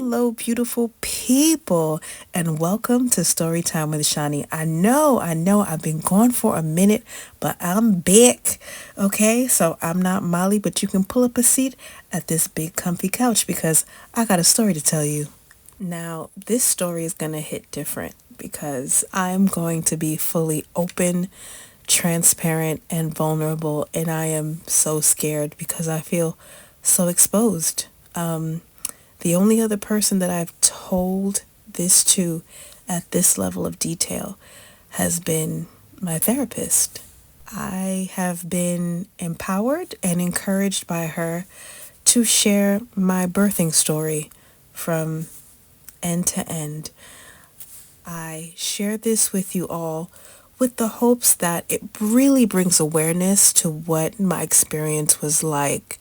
Hello, beautiful people, and welcome to Storytime with Shani. I know, I've been gone for a minute, but I'm back. Okay, so I'm not Molly, but you can pull up a seat at this big comfy couch because I got a story to tell you. Now, this story is going to hit different because I'm going to be fully open, transparent, and vulnerable, and I am so scared because I feel so exposed. The only other person that I've told this to at this level of detail has been my therapist. I have been empowered and encouraged by her to share my birthing story from end to end. I share this with you all with the hopes that it really brings awareness to what my experience was like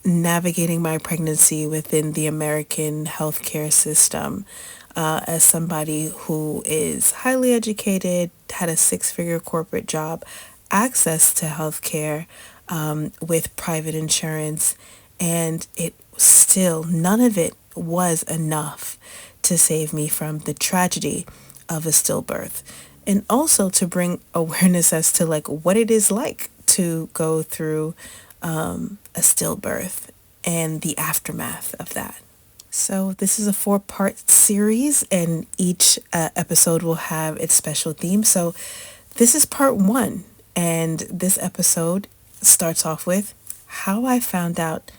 navigating my pregnancy within the American healthcare system, as somebody who is highly educated, had a six-figure corporate job, access to healthcare with private insurance, and it still, none of it was enough to save me from the tragedy of a stillbirth. And also to bring awareness as to like what it is like to go through a stillbirth and the aftermath of that. So this is a 4-part series, and each episode will have its special theme. So this is part 1, and this episode starts off with how I found out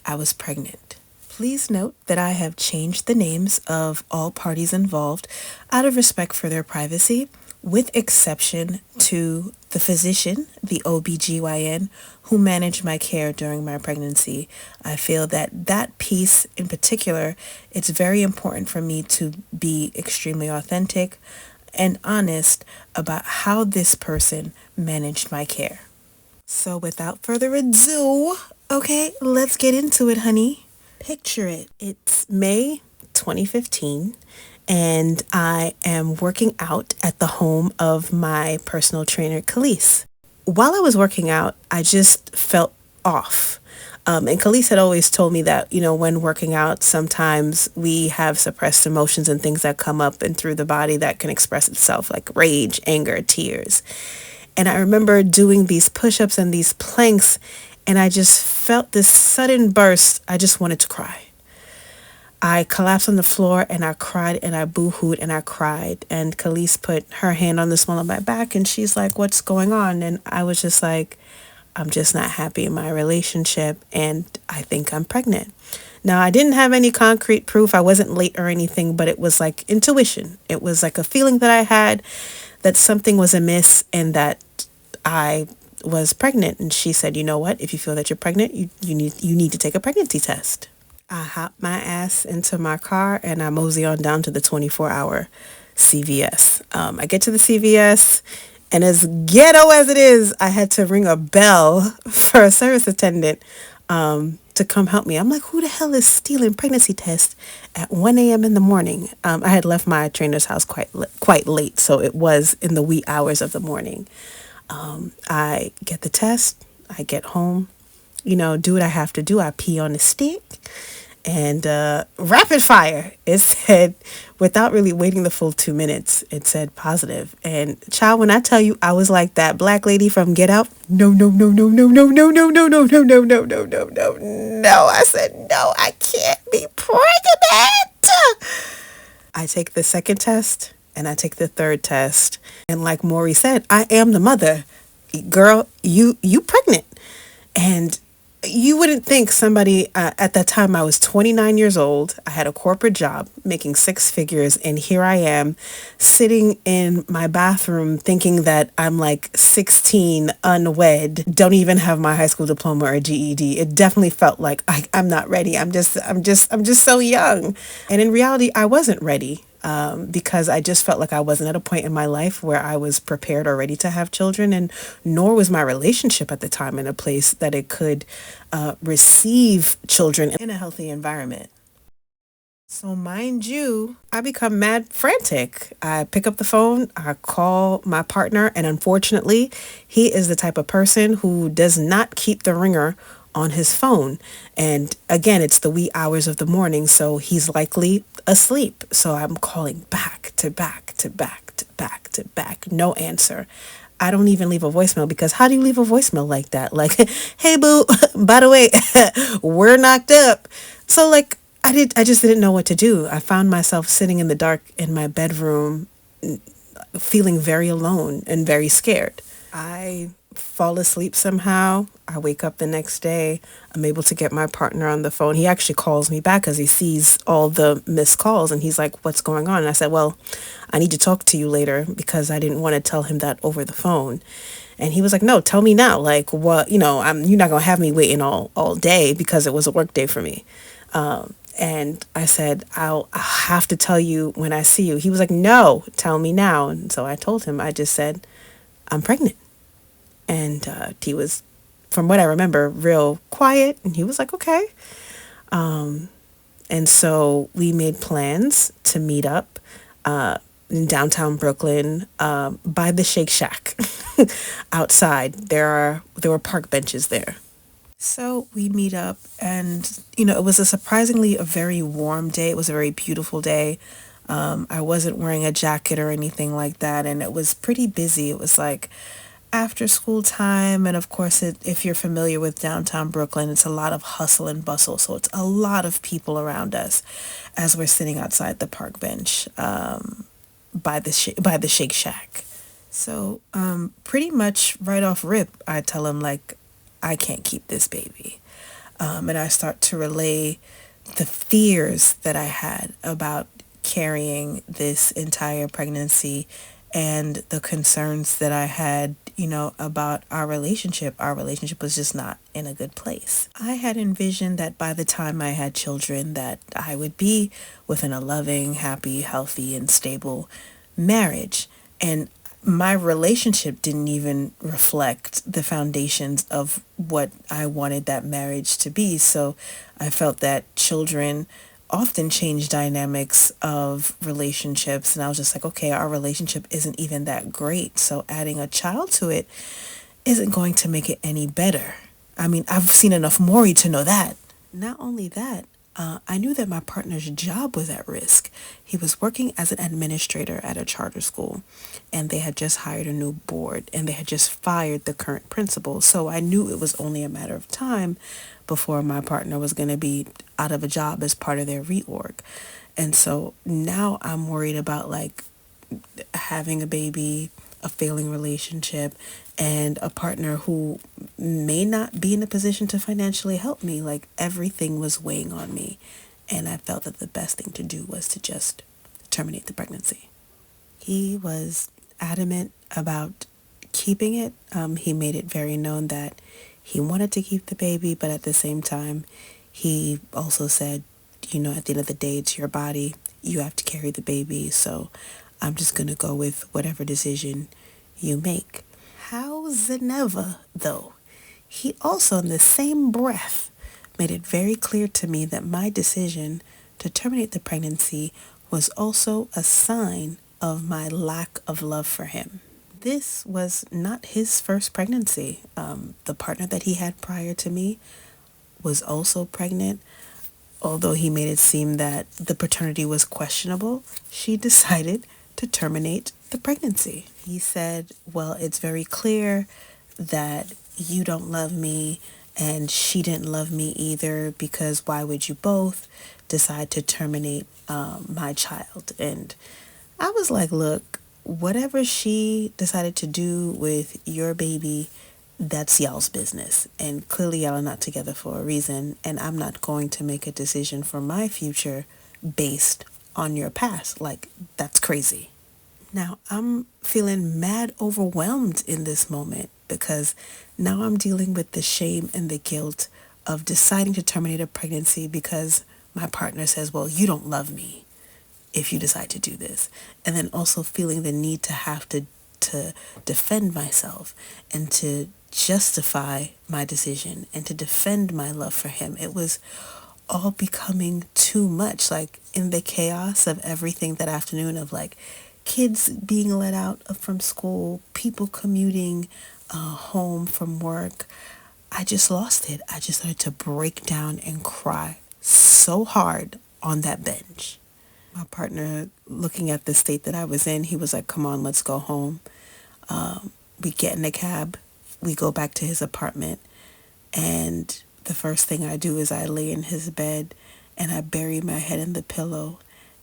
I was pregnant. Please note that I have changed the names of all parties involved out of respect for their privacy, with exception to the physician, the OBGYN, who managed my care during my pregnancy. I feel that that piece in particular, it's very important for me to be extremely authentic and honest about how this person managed my care. So without further ado, okay, let's get into it, honey. Picture it. It's May 2015. And I am working out at the home of my personal trainer, Khalees. While I was working out, I just felt off. And Khalees had always told me that, when working out, sometimes we have suppressed emotions and things that come up and through the body that can express itself, like rage, anger, tears. And I remember doing these push-ups and these planks, and I just felt this sudden burst. I just wanted to cry. I collapsed on the floor and I cried and I boo-hooed and I cried. And Khalees put her hand on the small of my back and she's like, "What's going on?" And I was just like, "I'm just not happy in my relationship and I think I'm pregnant." Now, I didn't have any concrete proof. I wasn't late or anything, but it was like intuition. It was like a feeling that I had that something was amiss and that I was pregnant. And she said, "You know what? If you feel that you're pregnant, you need to take a pregnancy test." I hopped my ass into my car and I mosey on down to the 24-hour CVS. I get to the CVS, and as ghetto as it is, I had to ring a bell for a service attendant to come help me. I'm like, who the hell is stealing pregnancy tests at 1 a.m. in the morning? I had left my trainer's house quite late, so it was in the wee hours of the morning. I get the test. I get home. Do what I have to do. I pee on the stick. And rapid fire, it said, without really waiting the full 2 minutes, it said positive. And child, when I tell you I was like that black lady from Get Out, no, no, no, no, no, no, no, no, no, no, no, no, no, no, no, no, no. I said, no, I can't be pregnant. I take the second test and I take the third test. And like Maury said, I am the mother. Girl, you pregnant. And you wouldn't think somebody, at that time I was 29 years old. I had a corporate job making 6 figures. And here I am sitting in my bathroom thinking that I'm like 16, unwed, don't even have my high school diploma or GED. It definitely felt like I'm not ready. I'm just so young. And in reality, I wasn't ready. Because I just felt like I wasn't at a point in my life where I was prepared or ready to have children, and nor was my relationship at the time in a place that it could receive children in a healthy environment. So mind you, I become mad frantic. I pick up the phone, I call my partner, and unfortunately, he is the type of person who does not keep the ringer on his phone. And again, it's the wee hours of the morning, so he's likely asleep. So I'm calling back to back to back to back to back. No answer. I don't even leave a voicemail, because how do you leave a voicemail like that? Like, hey boo, by the way, we're knocked up. So like I just didn't know what to do. I found myself sitting in the dark in my bedroom, feeling very alone and very scared. I fall asleep somehow. I wake up the next day. I'm able to get my partner on the phone. He actually calls me back because he sees all the missed calls, and he's like, what's going on? And I said, well, I need to talk to you later, because I didn't want to tell him that over the phone. And he was like, no, tell me now. Like, what, you're not going to have me waiting all day, because it was a work day for me. And I said, I'll have to tell you when I see you. He was like, no, tell me now. And so I told him. I just said, I'm pregnant. And he was, from what I remember, real quiet. And he was like, okay. And so we made plans to meet up in downtown Brooklyn, by the Shake Shack. Outside, there were park benches there. So we meet up, and it was a very warm day. It was a very beautiful day. I wasn't wearing a jacket or anything like that, and it was pretty busy. It was like after school time, and of course, if you're familiar with downtown Brooklyn, it's a lot of hustle and bustle. So it's a lot of people around us as we're sitting outside the park bench, by the Shake Shack. So pretty much right off rip, I tell him, like, I can't keep this baby. And I start to relay the fears that I had about carrying this entire pregnancy, and the concerns that I had, about our relationship. Our relationship was just not in a good place. I had envisioned that by the time I had children, that I would be within a loving, happy, healthy, and stable marriage. And my relationship didn't even reflect the foundations of what I wanted that marriage to be. So I felt that children often change dynamics of relationships. And I was just like, okay, our relationship isn't even that great. So adding a child to it isn't going to make it any better. I mean, I've seen enough Maury to know that. Not only that, I knew that my partner's job was at risk. He was working as an administrator at a charter school, and they had just hired a new board, and they had just fired the current principal. So I knew it was only a matter of time before my partner was going to be out of a job as part of their reorg. And so now I'm worried about, like, having a baby, a failing relationship, and a partner who may not be in a position to financially help me. Like, everything was weighing on me. And I felt that the best thing to do was to just terminate the pregnancy. He was adamant about keeping it. He made it very known that he wanted to keep the baby, but at the same time, he also said, at the end of the day, it's your body. You have to carry the baby. So I'm just going to go with whatever decision you make. Howsoever, though, he also, in the same breath, made it very clear to me that my decision to terminate the pregnancy was also a sign of my lack of love for him. This was not his first pregnancy. The partner that he had prior to me was also pregnant. Although he made it seem that the paternity was questionable, she decided to terminate the pregnancy. He said, well, it's very clear that you don't love me and she didn't love me either, because why would you both decide to terminate my child? And I was like, look, whatever she decided to do with your baby, that's y'all's business. And clearly y'all are not together for a reason. And I'm not going to make a decision for my future based on your past. Like, that's crazy. Now, I'm feeling mad overwhelmed in this moment, because now I'm dealing with the shame and the guilt of deciding to terminate a pregnancy because my partner says, well, you don't love me if you decide to do this. And then also feeling the need to have to defend myself and to justify my decision and to defend my love for him. It was all becoming too much. Like, in the chaos of everything that afternoon, of like kids being let out from school, people commuting home from work, I just lost it. I just started to break down and cry so hard on that bench. My partner, looking at the state that I was in, he was like, come on, let's go home. We get in a cab. We go back to his apartment. And the first thing I do is I lay in his bed and I bury my head in the pillow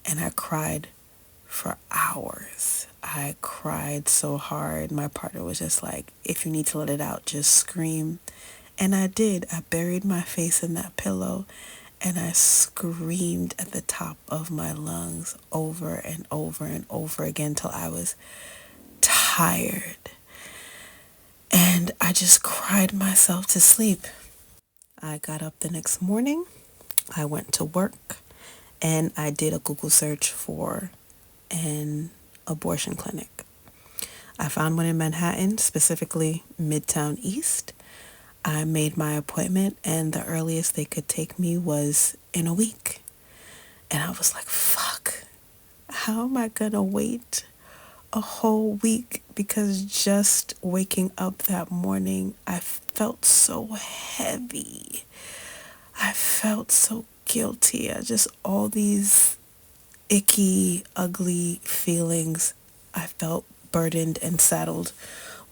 and I cried for hours. I cried so hard. My partner was just like, if you need to let it out, just scream. And I did. I buried my face in that pillow and I screamed at the top of my lungs over and over and over again till I was tired. And I just cried myself to sleep. I got up the next morning. I went to work and I did a Google search for an abortion clinic. I found one in Manhattan, specifically Midtown East. I made my appointment and the earliest they could take me was in a week. And I was like, fuck, how am I gonna wait a whole week? Because just waking up that morning, I felt so heavy. I felt so guilty. I just, all these icky, ugly feelings I felt burdened and saddled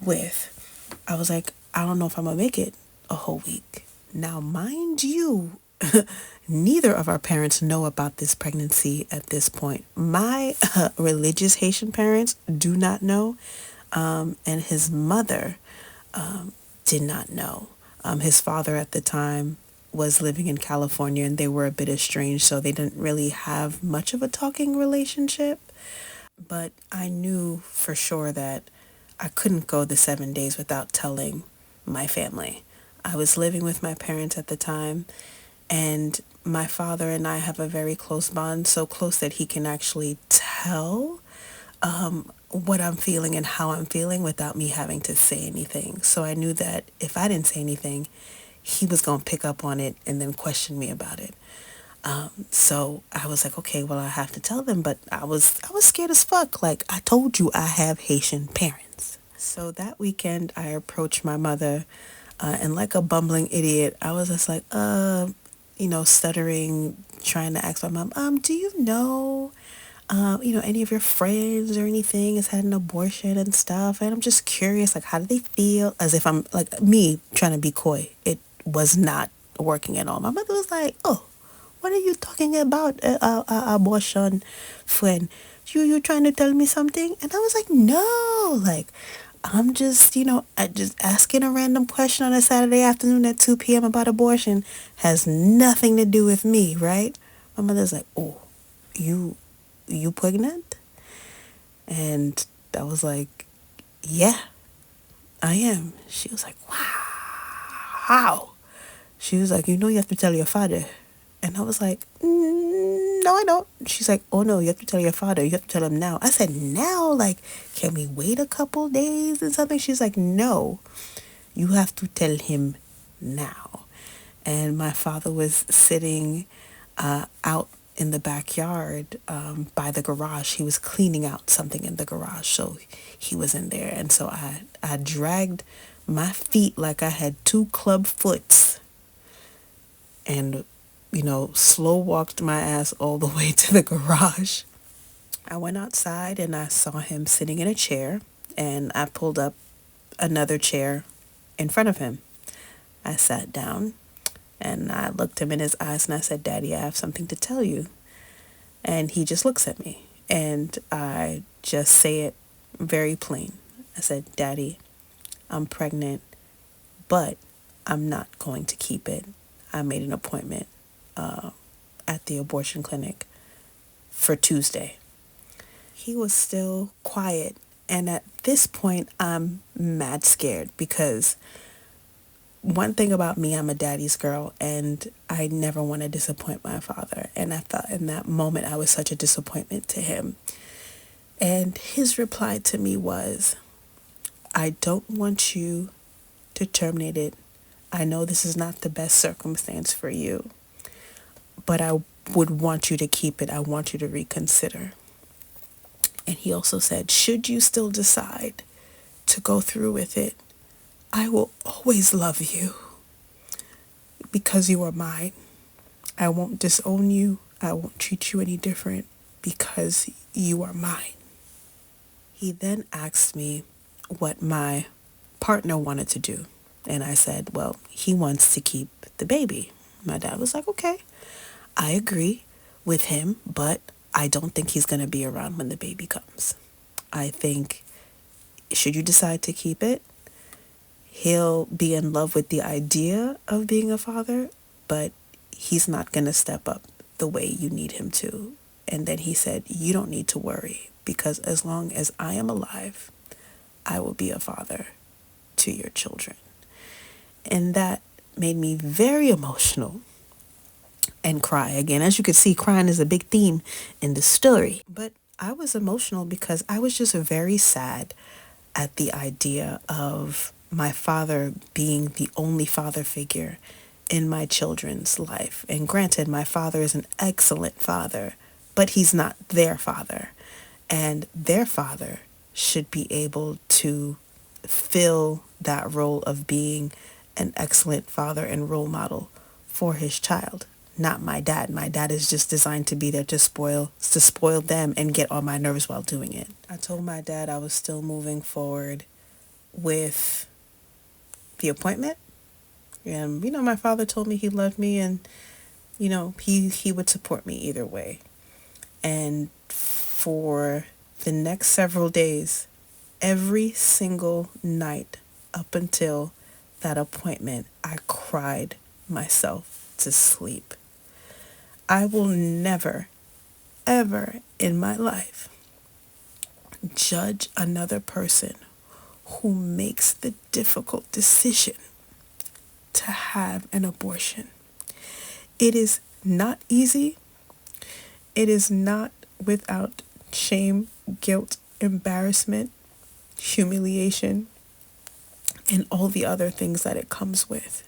with. I was like, I don't know if I'm gonna make it a whole week. Now, mind you, neither of our parents know about this pregnancy at this point. My religious Haitian parents do not know, and his mother did not know. His father at the time was living in California and they were a bit estranged, so they didn't really have much of a talking relationship. But I knew for sure that I couldn't go the 7 days without telling my family. I was living with my parents at the time, and my father and I have a very close bond, so close that he can actually tell what I'm feeling and how I'm feeling without me having to say anything. So I knew that if I didn't say anything, he was going to pick up on it and then question me about it. So I was like, okay, well, I have to tell them, but I was scared as fuck. Like, I told you I have Haitian parents. So that weekend I approached my mother, and like a bumbling idiot, I was just like, stuttering, trying to ask my mom, do you know, any of your friends or anything has had an abortion and stuff? And I'm just curious, like, how do they feel? As if I'm, like, me trying to be coy. It was not working at all. My mother was like, oh, what are you talking about, abortion, friend? You trying to tell me something? And I was like, no, like, I'm just, I just asking a random question on a Saturday afternoon at 2 p.m. about abortion has nothing to do with me, right? My mother's like, oh, you pregnant? And I was like, yeah, I am. She was like, wow. She was like, you have to tell your father. And I was like, no, I don't. She's like, oh no, you have to tell your father. You have to tell him now. I said, now? Like, can we wait a couple days and something? She's like, no, you have to tell him now. And my father was sitting out in the backyard by the garage. He was cleaning out something in the garage, so he was in there. And so I dragged my feet like I had two club foots and slow walked my ass all the way to the garage. I went outside and I saw him sitting in a chair, and I pulled up another chair in front of him. I sat down and I looked him in his eyes and I said, Daddy, I have something to tell you. And he just looks at me and I just say it very plain. I said, Daddy, I'm pregnant, but I'm not going to keep it. I made an appointment at the abortion clinic for Tuesday. He was still quiet. And at this point, I'm mad scared because one thing about me, I'm a daddy's girl and I never want to disappoint my father. And I thought in that moment I was such a disappointment to him. And his reply to me was, I don't want you to terminate it. I know this is not the best circumstance for you, but I would want you to keep it. I want you to reconsider. And he also said, should you still decide to go through with it, I will always love you. because you are mine. I won't disown you. I won't treat you any different because you are mine. He then asked me what my partner wanted to do. And I said, well, he wants to keep the baby. My dad was like, okay, I agree with him, but I don't think he's going to be around when the baby comes. I think, should you decide to keep it, he'll be in love with the idea of being a father, but he's not going to step up the way you need him to. And then he said, you don't need to worry, because as long as I am alive, I will be a father to your children. And that made me very emotional and cry. Again, as you can see, crying is a big theme in the story. But I was emotional because I was just very sad at the idea of my father being the only father figure in my children's life. And granted, my father is an excellent father, but he's not their father. And their father should be able to fill that role of being an excellent father and role model for his child. Not my dad. My dad is just designed to be there to spoil them and get on my nerves while doing it. I told my dad I was still moving forward with the appointment. And, my father told me he loved me and, he would support me either way. And for the next several days, every single night up until that appointment, I cried myself to sleep. I will never, ever in my life judge another person who makes the difficult decision to have an abortion. It is not easy. It is not without shame, guilt, embarrassment, humiliation, and all the other things that it comes with.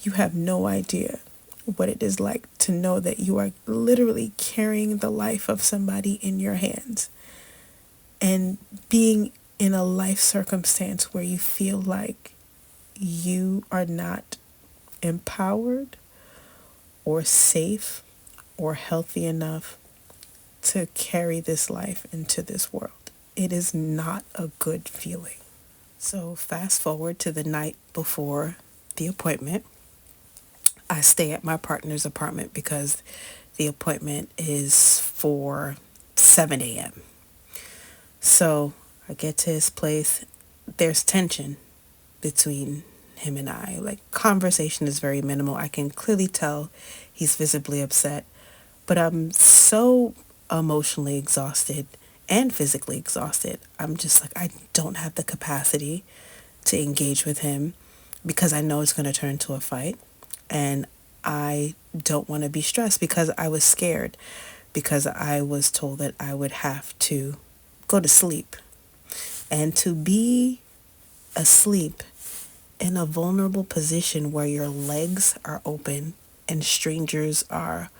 You have no idea what it is like to know that you are literally carrying the life of somebody in your hands and being in a life circumstance where you feel like you are not empowered or safe or healthy enough to carry this life into this world. It is not a good feeling. So fast forward to the night before the appointment. I stay at my partner's apartment because the appointment is for 7 a.m. So I get to his place. There's tension between him and I. Like, conversation is very minimal. I can clearly tell he's visibly upset. But I'm so emotionally exhausted and physically exhausted. I'm just like, I don't have the capacity to engage with him because I know it's going to turn into a fight. And I don't want to be stressed because I was scared, because I was told that I would have to go to sleep. And to be asleep in a vulnerable position where your legs are open and strangers are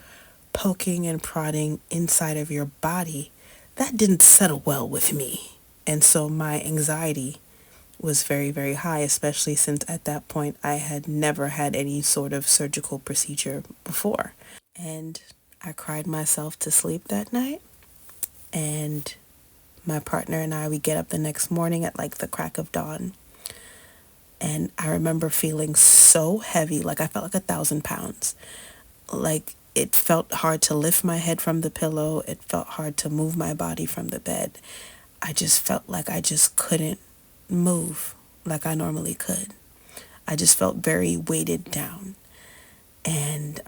poking and prodding inside of your body, that didn't settle well with me. And so my anxiety was very, very high, especially since at that point I had never had any sort of surgical procedure before. And I cried myself to sleep that night. And my partner and I, we get up the next morning at like the crack of dawn. And I remember feeling so heavy, like I felt like 1,000 pounds. Like, it felt hard to lift my head from the pillow. It felt hard to move my body from the bed. I just felt like I just couldn't move like I normally could. I just felt very weighted down. And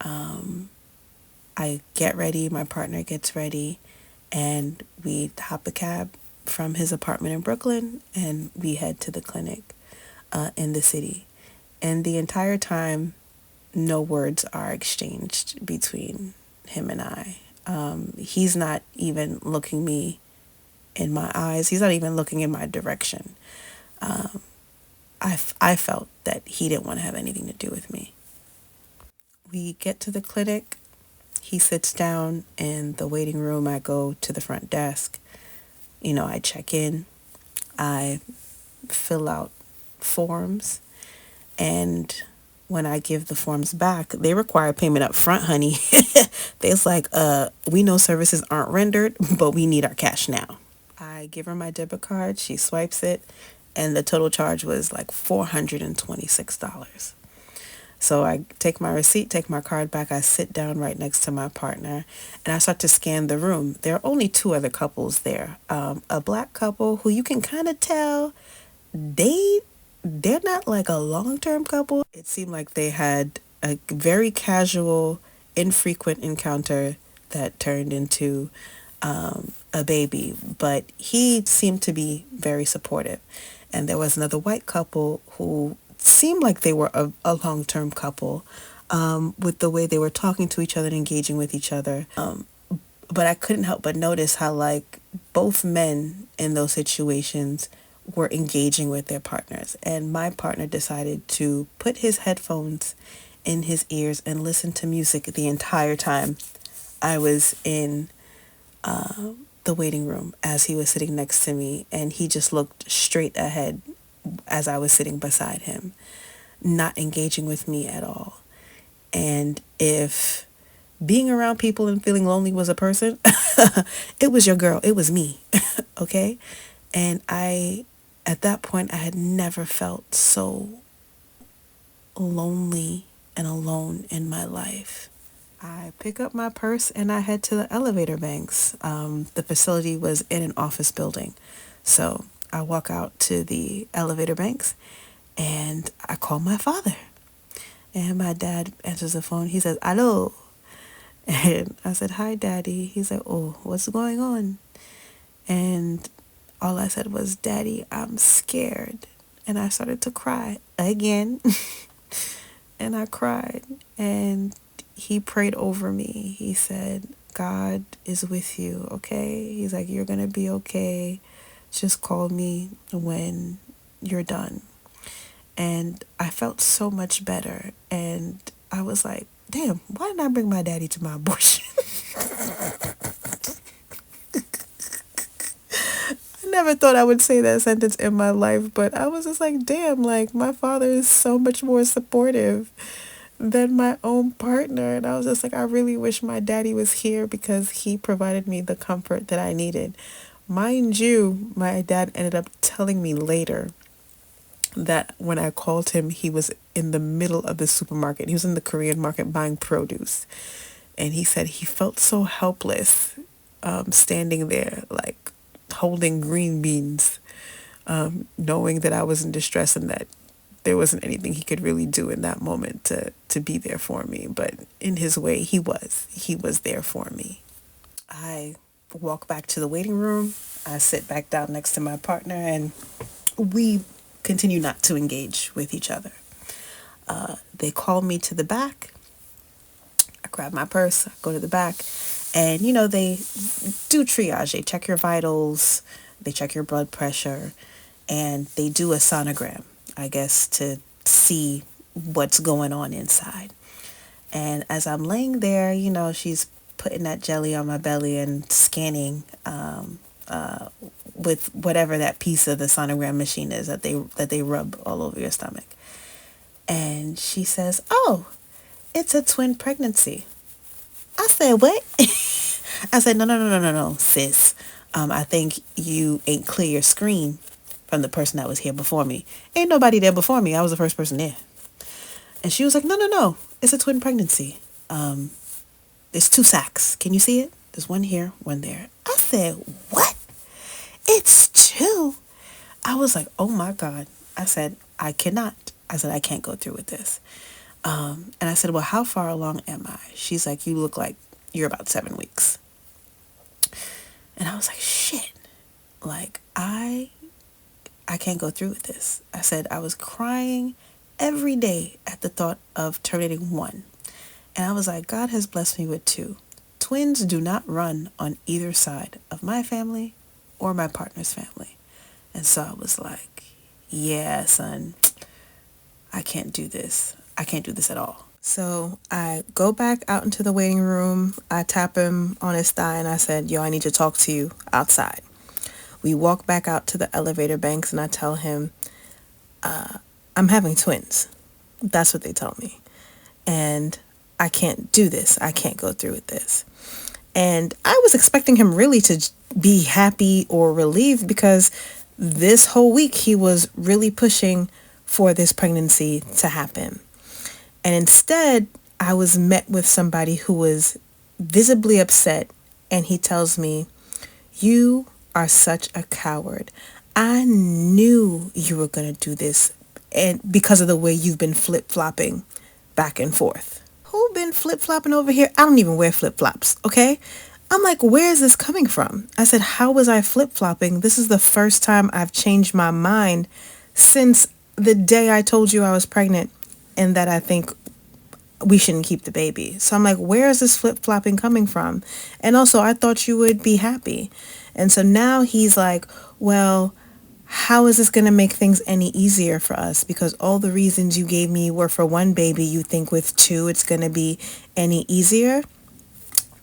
I get ready, my partner gets ready, and we hop a cab from his apartment in Brooklyn, and we head to the clinic in the city. And the entire time, no words are exchanged between him and I. He's not even looking me in my eyes. He's not even looking in my direction. I felt that he didn't want to have anything to do with me. We get to the clinic. He sits down in the waiting room. I go to the front desk. I check in. I fill out forms. And when I give the forms back, they require payment up front, honey. It's like, we know services aren't rendered, but we need our cash now. I give her my debit card, she swipes it, and the total charge was like $426. So I take my receipt, take my card back, I sit down right next to my partner, and I start to scan the room. There are only two other couples there. A black couple who you can kind of tell they're not like a long-term couple. It seemed like they had a very casual, infrequent encounter that turned into a baby, but he seemed to be very supportive. And there was another white couple who seemed like they were a long-term couple, with the way they were talking to each other and engaging with each other. But I couldn't help but notice how, like, both men in those situations were engaging with their partners. And my partner decided to put his headphones in his ears and listen to music the entire time I was in the waiting room as he was sitting next to me. And he just looked straight ahead as I was sitting beside him, not engaging with me at all. And if being around people and feeling lonely was a person, it was your girl. It was me. Okay? And at that point, I had never felt so lonely and alone in my life. I pick up my purse and I head to the elevator banks. The facility was in an office building. So I walk out to the elevator banks and I call my father. And my dad answers the phone. He says, "Hello." And I said, "Hi, Daddy." He's like, "Oh, what's going on?" And all I said was, "Daddy, I'm scared." And I started to cry again. And I cried. And he prayed over me. He said, "God is with you, okay?" He's like, "You're going to be okay. Just call me when you're done." And I felt so much better. And I was like, damn, why didn't I bring my daddy to my abortion? I never thought I would say that sentence in my life, but I was just like, damn, like my father is so much more supportive than my own partner. And I was just like, I really wish my daddy was here because he provided me the comfort that I needed. Mind you, my dad ended up telling me later that when I called him, he was in the middle of the supermarket. He was in the Korean market buying produce. And he said he felt so helpless, standing there, like holding green beans, knowing that I was in distress and that there wasn't anything he could really do in that moment to be there for me. But in his way, he was there for me. I walk back to the waiting room. I sit back down next to my partner and we continue not to engage with each other. They call me to the back. I grab my purse, I go to the back, and they do triage. They check your vitals, they check your blood pressure, and they do a sonogram, I guess, to see what's going on inside. And as I'm laying there, she's putting that jelly on my belly and scanning with whatever that piece of the sonogram machine is that they rub all over your stomach. And she says, "Oh, it's a twin pregnancy." I said, "What?" I said, No, sis. I think you ain't clear your screen from the person that was here before me. Ain't nobody there before me. I was the first person there." And she was like, No. It's a twin pregnancy. There's 2 sacs. Can you see it? There's one here, one there. I said, "What? It's 2?" I was like, oh my God. I said, I cannot. I said, I can't go through with this. And I said, "Well, how far along am I?" She's like, "You look like you're about 7 weeks." And I was like, shit. Like, I can't go through with this. I said, I was crying every day at the thought of terminating 1. And I was like, God has blessed me with 2. Twins do not run on either side of my family or my partner's family. And so I was like, yeah, son, I can't do this. I can't do this at all. So I go back out into the waiting room. I tap him on his thigh and I said, "Yo, I need to talk to you outside." We walk back out to the elevator banks and I tell him, I'm having twins. That's what they told me. And I can't do this. I can't go through with this. And I was expecting him really to be happy or relieved because this whole week he was really pushing for this pregnancy to happen. And instead, I was met with somebody who was visibly upset. And he tells me, "You are such a coward. I knew you were going to do this, and because of the way you've been flip-flopping back and forth." Who been flip-flopping over here? I don't even wear flip-flops, okay? I'm like, where is this coming from? I said, how was I flip-flopping? This is the first time I've changed my mind since the day I told you I was pregnant and that I think we shouldn't keep the baby. So I'm like, where is this flip-flopping coming from? And also, I thought you would be happy. And so now he's like, well, how is this going to make things any easier for us? Because all the reasons you gave me were for one baby. You think with two it's going to be any easier?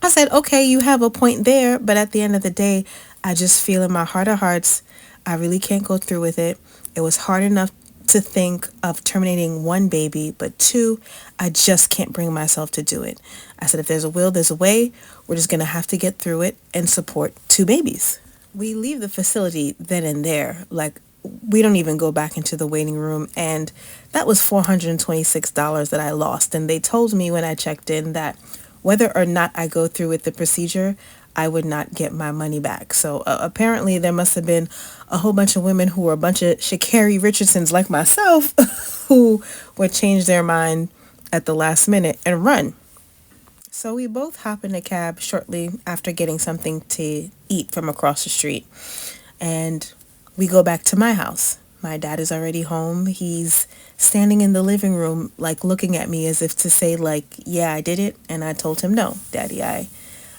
I said, okay, you have a point there. But at the end of the day, I just feel in my heart of hearts, I really can't go through with it. It was hard enough to think of terminating one baby, but two, I just can't bring myself to do it. I said, if there's a will, there's a way. We're just going to have to get through it and support two babies. We leave the facility then and there. Like, we don't even go back into the waiting room. And that was $426 that I lost. And they told me when I checked in that whether or not I go through with the procedure, I would not get my money back. So apparently there must have been a whole bunch of women who were a bunch of Sha'Carri Richardsons like myself who would change their mind at the last minute and run. So we both hop in a cab shortly after getting something to eat from across the street. And we go back to my house. My dad is already home. He's standing in the living room, like looking at me as if to say, like, yeah, I did it. And I told him, no, Daddy, I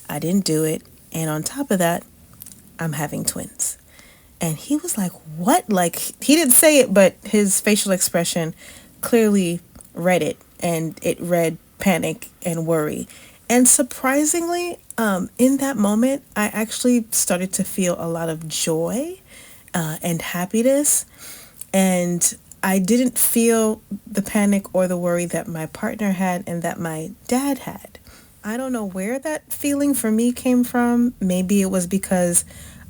didn't do it. And on top of that, I'm having twins. And he was like, what? Like, he didn't say it, but his facial expression clearly read it. And it read panic and worry. And surprisingly, in that moment, I actually started to feel a lot of joy and happiness. And I didn't feel the panic or the worry that my partner had and that my dad had. I don't know where that feeling for me came from. Maybe it was because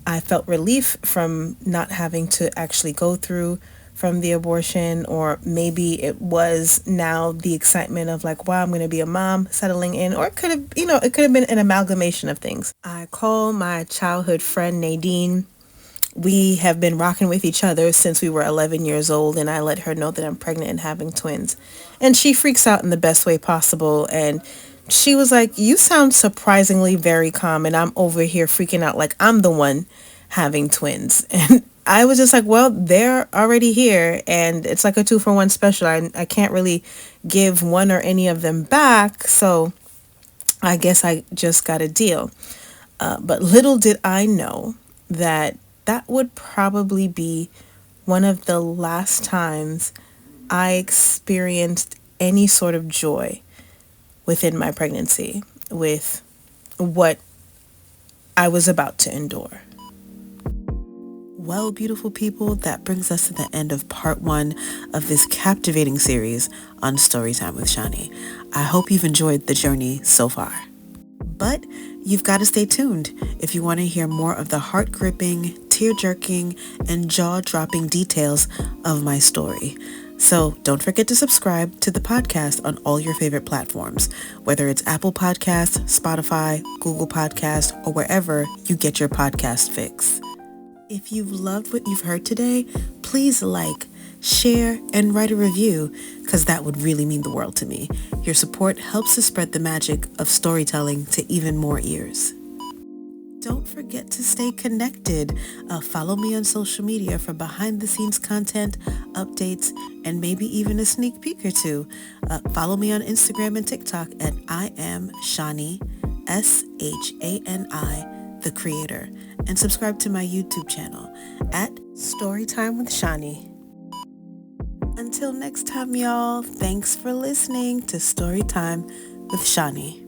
I felt relief from not having to actually go through from the abortion, or maybe it was now the excitement of like, wow, I'm going to be a mom settling in, or it could have, it could have been an amalgamation of things. I call my childhood friend Nadine. We have been rocking with each other since we were 11 years old, and I let her know that I'm pregnant and having twins. And she freaks out in the best way possible, and she was like, you sound surprisingly very calm, and I'm over here freaking out like I'm the one having twins. And I was just like, well, they're already here, and it's like a 2-for-1 special. I can't really give one or any of them back, so I guess I just got a deal. But little did I know that that would probably be one of the last times I experienced any sort of joy within my pregnancy with what I was about to endure. Well, beautiful people, that brings us to the end of part 1 of this captivating series on Storytime with Shani. I hope you've enjoyed the journey so far. But you've got to stay tuned if you want to hear more of the heart-gripping, tear-jerking, and jaw-dropping details of my story. So don't forget to subscribe to the podcast on all your favorite platforms, whether it's Apple Podcasts, Spotify, Google Podcasts, or wherever you get your podcast fix. If you've loved what you've heard today, please like, share, and write a review, because that would really mean the world to me. Your support helps to spread the magic of storytelling to even more ears. Don't forget to stay connected. Follow me on social media for behind-the-scenes content, updates, and maybe even a sneak peek or two. Follow me on Instagram and TikTok at I am Shani, Shani, the creator, and subscribe to my YouTube channel at Storytime with Shani. Until next time, y'all, thanks for listening to Storytime with Shani.